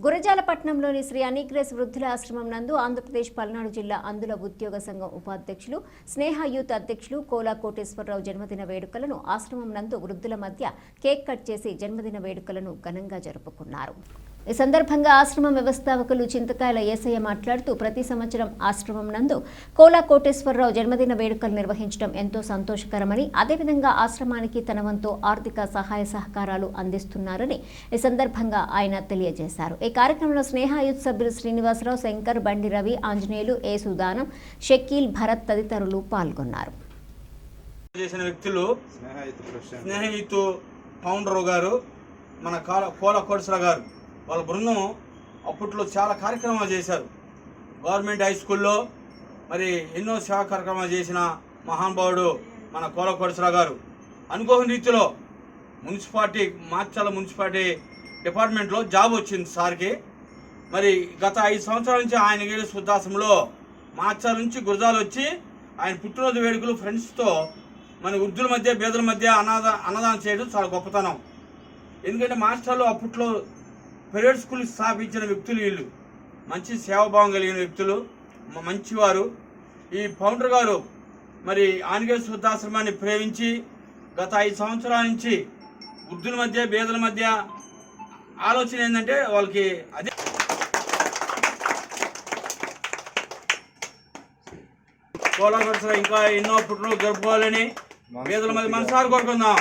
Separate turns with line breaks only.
గురజాలపట్నంలోని శ్రీ అనిగ్రేస్ వృద్ధుల ఆశ్రమం నందు ఆంధ్రప్రదేశ్ పల్నాడు జిల్లా అందుల ఉద్యోగ సంఘం ఉపాధ్యక్షులు స్నేహ యూత్ అధ్యక్షులు కోలా కోటేశ్వరరావు జన్మదిన వేడుకలను ఆశ్రమం నందు వృద్ధుల మధ్య కేక్ కట్ చేసి జన్మదిన వేడుకలను ఘనంగా జరుపుకున్నారు. ఈ సందర్భంగా ఆశ్రమం వ్యవస్థాపకులు చింతకాయల ఏసయ్య మాట్లాడుతూ ప్రతి సంవత్సరం ఆశ్రమం నందు కోలా కోటేశ్వరరావు జన్మదిన వేడుకలు నిర్వహించడం ఎంతో సంతోషకరమని, అదేవిధంగా ఆశ్రమానికి తన వంతు ఆర్థిక సహాయ సహకారాలు అందిస్తున్నారని ఈ సందర్భంగా ఆయన తెలియజేశారు. ఈ కార్యక్రమంలో స్నేహ యూత్ సభ్యులు శ్రీనివాసరావు, శంకర్, బండి రవి, ఆంజనేయులు, ఏ సుదానం, షకీల్, భరత్ తదితరులు పాల్గొన్నారు.
మన కోలా కోటేశ్వరరావు గారు వాళ్ళ బృందం అప్పట్లో చాలా కార్యక్రమాలు చేశారు. గవర్నమెంట్ హై స్కూల్లో మరి ఎన్నో సేవా కార్యక్రమాలు చేసిన మహానుభావుడు మన కోలా కోటేశ్వరరావు గారు. అనుకోని రీతిలో మార్చాల మున్సిపాలిటీ డిపార్ట్మెంట్లో జాబ్ వచ్చింది సార్కి. మరి గత 5 సంవత్సరాల నుంచి ఆయన గేడు వృద్ధాశ్రమంలో మార్చాల నుంచి గురజాల వచ్చి ఆయన పుట్టినరోజు వేడుకలు ఫ్రెండ్స్తో మన వృద్ధుల మధ్య పేదల మధ్య అన్నదానం చేయడం చాలా గొప్పతనం. ఎందుకంటే మాస్టర్లు అప్పట్లో ప్రైవేట్ స్కూల్ స్థాపించిన వ్యక్తులు వీళ్ళు. మంచి సేవాభావం కలిగిన వ్యక్తులు, మంచివారు. ఈ ఫౌండర్ గారు మరి ఆనిగేస్ వృద్ధాశ్రమాన్ని ప్రేమించి గత 5 సంవత్సరాల నుంచి వృద్ధుల మధ్య పేదల మధ్య ఆలోచన ఏంటంటే వాళ్ళకి అదే కోలా కోటేశ్వరరావు ఇంకా ఎన్నో పుట్టినరోజు జరుపుకోవాలని పేదల మధ్య మనసారి కోరుకుందాం.